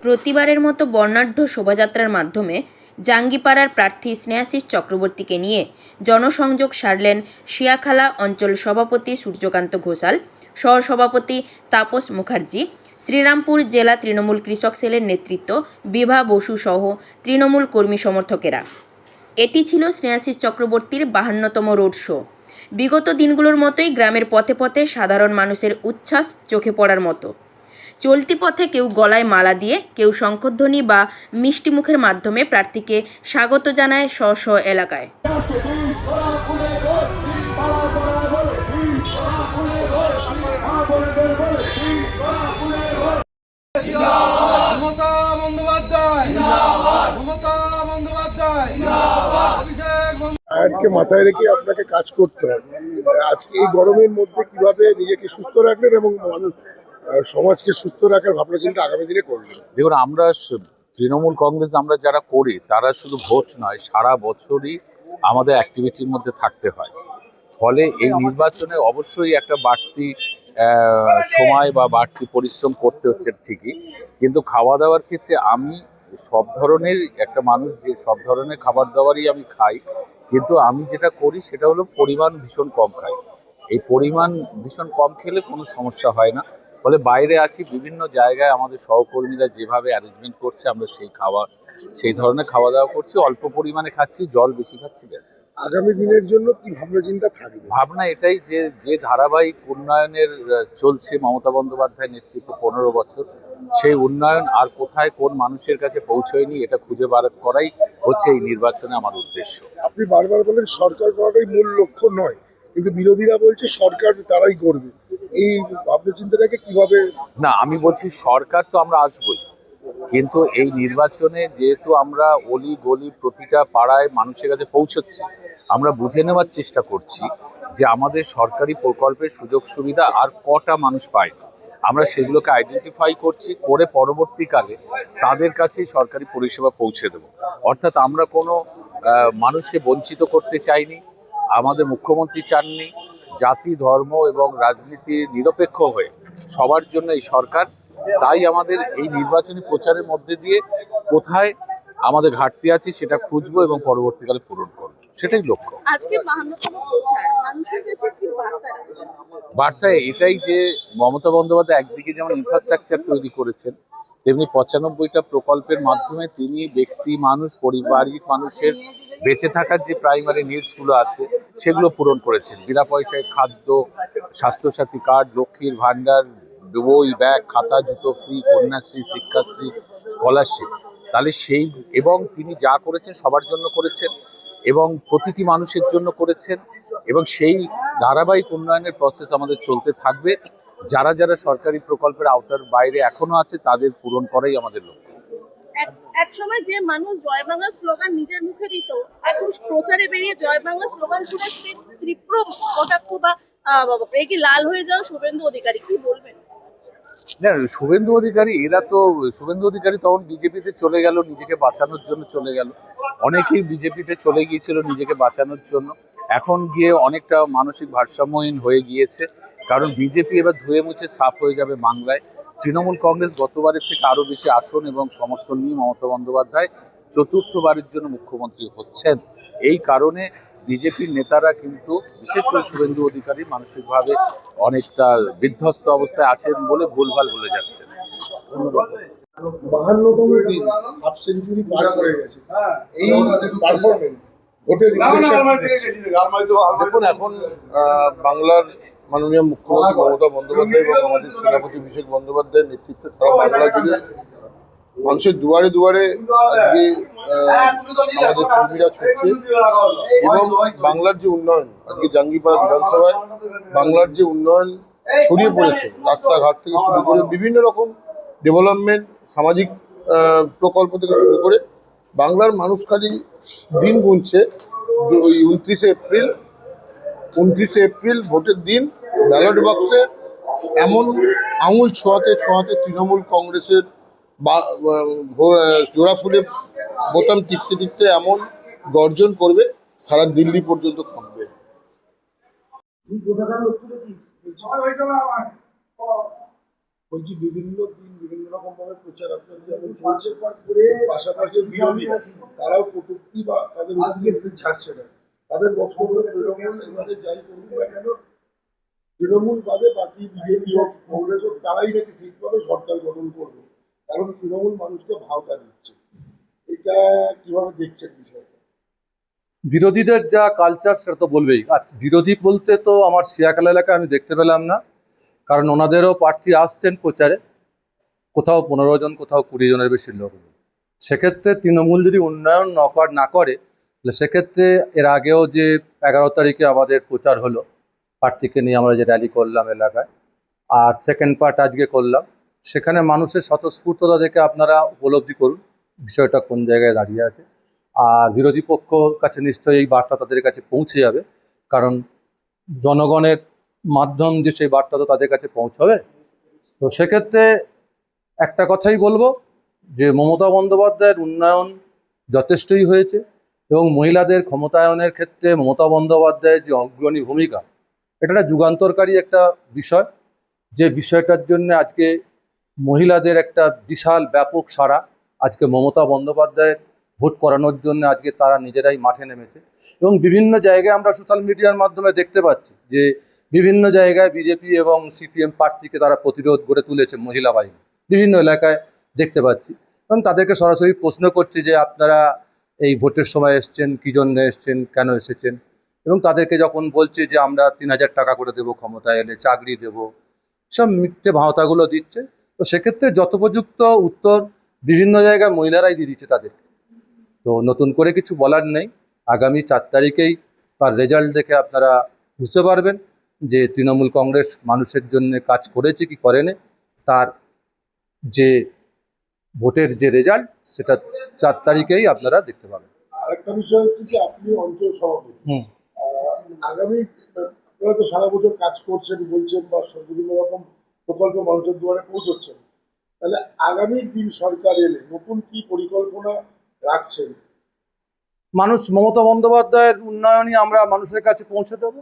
প্রতিবারের মতো বর্ণাঢ্য শোভাযাত্রার মাধ্যমে জাঙ্গিপাড়ার প্রার্থী স্নেহাশিস চক্রবর্তীকে নিয়ে জনসংযোগ সারলেন শিয়াখালা অঞ্চল সভাপতি সূর্যকান্ত ঘোষাল, সহসভাপতি তাপস মুখার্জি, শ্রীরামপুর জেলা তৃণমূল কৃষক সেলের নেতৃত্ব বিভা বসু সহ তৃণমূল কর্মী সমর্থকেরা। এটি ছিল স্নেহাশিস চক্রবর্তীর 52তম রোড শো। বিগত দিনগুলোর মতোই গ্রামের পথে পথে সাধারণ মানুষের উচ্ছ্বাস চোখে পড়ার মতো। চলতি পথে কেউ গলায় মালা দিয়ে, কেউ শঙ্খধ্বনি বা মিষ্টি মুখের মাধ্যমে প্রার্থীকে স্বাগত জানায় স্ব স্ব এলাকায়। আজকে মাথায় রেখে আপনাকে কাজ করতে হবে। আজকে এই গরমের মধ্যে কিভাবে নিজেকে সুস্থ রাখবেন এবং সমাজকে সুস্থ রাখার ভাবনা চিন্তা আগামী দিনে করবেন। দেখুন, আমরা তৃণমূল কংগ্রেস আমরা যারা করি তারা শুধু ভোট নয়, সারা বছরই আমাদের অ্যাক্টিভিটির মধ্যে থাকতে হয়। ফলে এই নির্বাচনে অবশ্যই একটা বাড়তি সময় বা বাড়তি পরিশ্রম করতে হচ্ছে ঠিকই, কিন্তু খাওয়া দাওয়ার ক্ষেত্রে আমি সব ধরনের একটা মানুষ, যে সব ধরনের খাবার দাবারই আমি খাই, কিন্তু আমি যেটা করি সেটা হলো পরিমাণ ভীষণ কম খাই। এই পরিমাণ ভীষণ কম খেলে কোনো সমস্যা হয় না। ফলে বাইরে আছি, বিভিন্ন জায়গায় আমাদের সহকর্মীরা যেভাবে অ্যারেঞ্জমেন্ট করছে আমরা সেই ধরনের খাওয়া দাওয়া করছি, অল্প পরিমাণে খাচ্ছি, জল বেশি খাচ্ছি। আগামী দিনের জন্য কি ভাবনা চিন্তা থাকবে? ভাবনা এটাই যে ধারাবাহিক উন্নয়নের চলছে মমতা বন্দ্যোপাধ্যায়ের নেতৃত্বে 15 বছর, সেই উন্নয়ন আর কোথায় কোন মানুষের কাছে পৌঁছয়নি এটা খুঁজে বার করাই হচ্ছে এই নির্বাচনে আমার উদ্দেশ্য। আপনি বারবার বলেন সরকার করাটাই মূল লক্ষ্য নয়, কিন্তু বিরোধীরা বলছে সরকার তারাই করবে। এই ভাবনা চিন্তাটাকে কিভাবে? না, আমি বলছি সরকার তো আমরা আসবই, কিন্তু এই নির্বাচনে যেহেতু আমরা অলি গলি প্রতিটা পাড়ায় মানুষের কাছে পৌঁছচ্ছি, আমরা বুঝে নেওয়ার চেষ্টা করছি যে আমাদের সরকারি প্রকল্পের সুযোগ সুবিধা আর কটা মানুষ পায়। আমরা সেগুলোকে আইডেন্টিফাই করছি, করে পরবর্তীকালে তাদের কাছে সরকারি পরিষেবা পৌঁছে দেব। অর্থাৎ আমরা কোনো মানুষকে বঞ্চিত করতে চাইনি, আমাদের মুখ্যমন্ত্রী চাননি। জাতি, ধর্ম এবং রাজনীতির নিরপেক্ষ হয়ে সবার জন্য এই সরকার। তাই আমাদের এই নির্বাচনী প্রচারের মধ্যে দিয়ে কোথায় আমাদের ঘাটতি আছে সেটা খুঁজবো এবং পরবর্তীকালে পূরণ করবো, সেটাই লক্ষ্য। আজকে 52তম প্রচার, মানুষের কাছে কি বার্তা এটাই যে মমতা বন্দ্যোপাধ্যায় একদিকে যেমন ইনফ্রাস্ট্রাকচার তৈরি করেছেন, তেমনি 95টা প্রকল্পের মাধ্যমে তিনি ব্যক্তি মানুষ, পারিবারিক মানুষের বেঁচে থাকার যে প্রাইমারি নিডসগুলো আছে সেগুলো পূরণ করেছেন। বিনা পয়সায় খাদ্য, স্বাস্থ্যসাথী কার্ড, লক্ষ্মীর ভাণ্ডার, বই, ব্যাগ, খাতা, জুতো ফ্রি, কন্যাশ্রী, শিক্ষাশ্রী, স্কলারশিপ। তাহলে সেই, এবং তিনি যা করেছেন সবার জন্য করেছেন এবং প্রতিটি মানুষের জন্য করেছেন, এবং সেই ধারাবাহিক উন্নয়নের প্রসেস আমাদের চলতে থাকবে। যারা যারা সরকারি প্রকল্পের আওতার বাইরে এখনো আছে তাদের পূরণ করাই আমাদের লক্ষ্য। এক সময় যে মানুষ জয় বাংলা স্লোগান নিজের মুখে দিত, এখন প্রচারে বেরিয়ে জয় বাংলা স্লোগান শুনে তীব্র কটাক্ষ বা কি লাল হয়ে যাও শুভেন্দু অধিকারী, কি বলবেন? না, শুভেন্দু অধিকারী তখন বিজেপিতে চলে গেল, নিজেকে বাঁচানোর জন্য চলে গেল। অনেকেই বিজেপিতে চলে গিয়েছিল নিজেকে বাঁচানোর জন্য, এখন গিয়ে অনেকটা মানসিক ভারসাম্যহীন হয়ে গিয়েছে। কারণ বিজেপি এবার ধুয়ে মুছে সাফ হয়ে যাবে বাংলায়। তৃণমূল কংগ্রেস গতবারের থেকে আরো বেশি আসন এবং সমর্থন নিয়ে মমতা বন্দ্যোপাধ্যায় চতুর্থবারের জন্য মুখ্যমন্ত্রী হচ্ছেন। এই কারণে বিজেপির নেতারা কিন্তু, বিশেষ করে শুভেন্দু অধিকারী, মানসিকভাবে অনেকটা বিধ্বস্ত অবস্থায় আছেন বলে ভুলভাল বলে যাচ্ছেন। 52তম দিন, হাফ সেঞ্চুরি পার করে গেছে। এই পারফরমেন্স ভোটের দেখুন, এখন বাংলার মাননীয় মুখ্যমন্ত্রী মমতা বন্দ্যোপাধ্যায় এবং আমাদের সেনাপতি অভিষেক বন্দ্যোপাধ্যায়ের নেতৃত্বে সারা বাংলা জুড়ে মানুষের দুয়ারে দুয়ারে আজকে আমাদের কর্মীরা ছুটছে এবং বাংলার যে উন্নয়ন, আজকে জাঙ্গিপাড়া বিধানসভায় বাংলার যে উন্নয়ন ছড়িয়ে পড়েছে, রাস্তাঘাট থেকে শুরু করে বিভিন্ন রকম ডেভেলপমেন্ট, সামাজিক প্রকল্প থেকে শুরু করে বাংলার মানুষ খালি দিন গুনছে। ওই 29শে এপ্রিল ভোটের দিন ব্যালট বক্সে এমন আঙুল ছোঁয়াতে ছোঁয়াতে তৃণমূল কংগ্রেসের জোড়া ফুলে বোতাম টিপতে টিপতে এমন গর্জন করবে, সারা দিল্লি পর্যন্ত থাকবে। বলছি বিভিন্ন দিন বিভিন্ন রকম ভাবে প্রচার আপনার যেমন চলছে, পাশাপাশি বিরোধী তারাও কটূক্তি বা তাদের উদ্যোগ ছাড়ছে না। তাদের বক্তব্য তৃণমূল এবারে যাই করুক না কেন, তৃণমূল বাদে বাকি বিজেপি হোক কংগ্রেস হোক তারাই নাকি ঠিকভাবে সরকার গঠন করবে, কারণ তৃণমূল মানুষকে ভাওতা দিচ্ছে। এটা কিভাবে দেখছেন বিষয়টা? বিরোধীদের যা কালচার সেটা তো বলবেই। আর বিরোধী বলতে তো আমার শিয়াখালা এলাকায় আমি দেখতে পেলাম না, কারণ ওনাদেরও প্রার্থী আসছেন প্রচারে, কোথাও 15 জন, কোথাও 20 জনের বেশি লোক। সেক্ষেত্রে তৃণমূল যদি উন্নয়ন না করে, তাহলে সেক্ষেত্রে এর আগেও যে 11 তারিখে আমাদের প্রচার হলো, প্রার্থীকে নিয়ে আমরা যে র্যালি করলাম এলাকায়, আর সেকেন্ড পার্ট আজকে করলাম, সেখানে মানুষের স্বতঃস্ফূর্ততা দেখে আপনারা উপলব্ধি করুন বিষয়টা কোন জায়গায় দাঁড়িয়ে আছে। আর বিরোধী পক্ষর কাছে নিশ্চয়ই এই বার্তা তাদের কাছে পৌঁছে যাবে, কারণ জনগণের মাধ্যম যে সেই বার্তা তো তাদের কাছে পৌঁছাবে। তো সেক্ষেত্রে একটা কথাই বলবো যে মমতা বন্দ্যোপাধ্যায়ের উন্নয়ন যথেষ্টই হয়েছে, এবং মহিলাদের ক্ষমতায়নের ক্ষেত্রে মমতা বন্দ্যোপাধ্যায়ের যে অগ্রণী ভূমিকা, এটা একটা যুগান্তরকারী একটা বিষয়, যে বিষয়টার জন্য আজকে মহিলাদের একটা বিশাল ব্যাপক সাড়া। আজকে মমতা বন্দ্যোপাধ্যায়ের ভোট করানোর জন্য আজকে তারা নিজেরাই মাঠে নেমেছে, এবং বিভিন্ন জায়গায় আমরা সোশ্যাল মিডিয়ার মাধ্যমে দেখতে পাচ্ছি যে বিভিন্ন জায়গায় বিজেপি এবং সিপিএম প্রার্থীকে তারা প্রতিরোধ গড়ে তুলেছে মহিলা বাহিনী, বিভিন্ন এলাকায় দেখতে পাচ্ছি। এবং তাদেরকে সরাসরি প্রশ্ন করছি যে আপনারা এই ভোটের সময় এসছেন, কী জন্য এসছেন, কেন এসেছেন, এবং তাদেরকে যখন বলছে যে আমরা 3000 টাকা করে দেবো ক্ষমতায় এলে, চাকরি দেবো, সব মিথ্যে ভাওতাগুলো দিচ্ছে। তো সেক্ষেত্রে যথোপযুক্ত উত্তর বিভিন্ন জায়গায় মহিলারাই দিয়ে দিচ্ছে তাদেরকে। তো নতুন করে কিছু বলার নেই, আগামী 4 তারিখেই তার রেজাল্ট দেখে আপনারা বুঝতে পারবেন যে তৃণমূল কংগ্রেস মানুষের জন্য কাজ করেছে কি করেনি। তার যে ভোটের যে রেজাল্ট সেটা 4 তারিখেই আপনারা দেখতে পাবেন। আরেকটা বিষয় হচ্ছে যে আপনি অঞ্চল সভাপতি, আগামী আপনারা তো সারা বছর কাজ করছেন বলছেন বা বিভিন্ন রকম প্রকল্প মানুষের দুয়ারে পৌঁছচ্ছেন, তাহলে আগামী দিন সরকার এলে নতুন কি পরিকল্পনা রাখছেন? মানুষ মমতা বন্দ্যোপাধ্যায়ের উন্নয়নই আমরা মানুষের কাছে পৌঁছে দেব।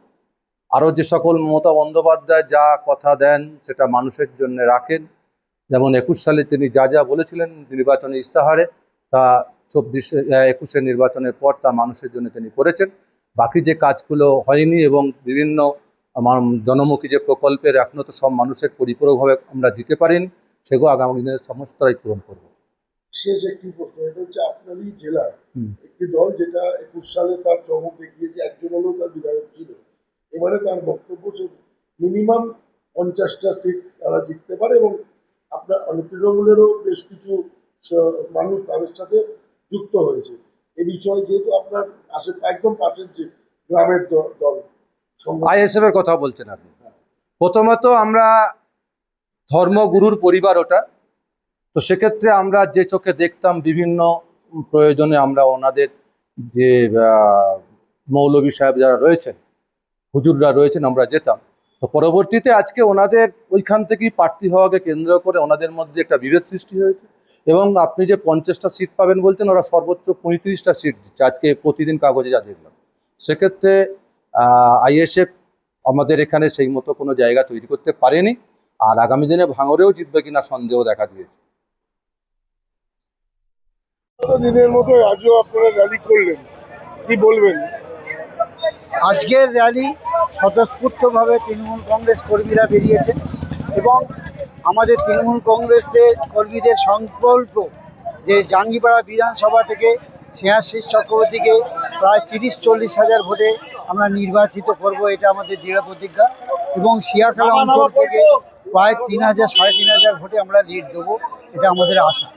আরও যে সকল মমতা বন্দ্যোপাধ্যায় যা কথা দেন সেটা মানুষের জন্য রাখেন, যেমন 21 সালে তিনি যা যা বলেছিলেন নির্বাচনী ইস্তাহারে, তা 21-এর নির্বাচনের পর তা মানুষের জন্য তিনি করেছেন। বাকি যে কাজগুলো হয়নি এবং বিভিন্ন জনমুখী যে প্রকল্পের এখনও তো সব মানুষের পরিপূরকভাবে আমরা দিতে পারিনি, সেগুলো আগামী দিনের সমস্তটাই পূরণ করব। শেষ একটি প্রশ্ন, এটা হচ্ছে আপনারই জেলার একটি দল যেটা 21 সালে তার চমক দেখিয়েছে, একজন হলেও তার বিধায়ক ছিল, এবারে তার বক্তব্য যে মিনিমাম 50টা সিট তারা জিততে পারে, এবং আপনার তৃণমূলেরও বেশ কিছু মানুষ তাদের সাথে যুক্ত হয়েছে। এ বিষয়ে যেহেতু আপনার একদম পাশের যে গ্রামের দল আইএসএফ এর কথা বলছেন আপনি। প্রথমত আমরা ধর্মগুরুর পরিবার ওটা, তো সেক্ষেত্রে আমরা যে চোখে দেখতাম বিভিন্ন প্রয়োজনে আমরা ওনাদের যে মৌলভী সাহেব যারা রয়েছেন, হুজুররা রয়েছেন, আমরা যেতাম। তো পরবর্তীতে আজকে ওনাদের ওইখান থেকেই প্রার্থী হওয়াকে কেন্দ্র করে ওনাদের মধ্যে একটা বিভেদ সৃষ্টি হয়েছে, এবং আপনি যে 50টা সিট পাবেন বলছেন, ওরা সর্বোচ্চ 35টা সিট দিচ্ছে আজকে প্রতিদিন কাগজে যা দেখলাম। সেক্ষেত্রে আইএসএফ আমাদের এখানে সেই মতো কোনো জায়গা তৈরি করতে পারেনি, আর আগামী দিনে ভাঙড়েও জিতবে কিনা সন্দেহ দেখা দিয়েছে। দিনের মতো আজও আপনারা র্যালি করলেন, কি বলবেন? আজকের র্যালি স্বতঃস্ফূর্তভাবে তৃণমূল কংগ্রেস কর্মীরা বেরিয়েছে, এবং আমাদের তৃণমূল কংগ্রেসের কর্মীদের সংকল্প যে জাঙ্গিপাড়া বিধানসভা থেকে স্নেহাশিস চক্রবর্তীকে প্রায় 30-40 হাজার ভোটে আমরা নির্বাচিত করব, এটা আমাদের দৃঢ় প্রতিজ্ঞা। এবং শিয়াখালা অঞ্চল থেকে প্রায় 3,000-3,500 ভোটে আমরা লিড দেবো, এটা আমাদের আশা।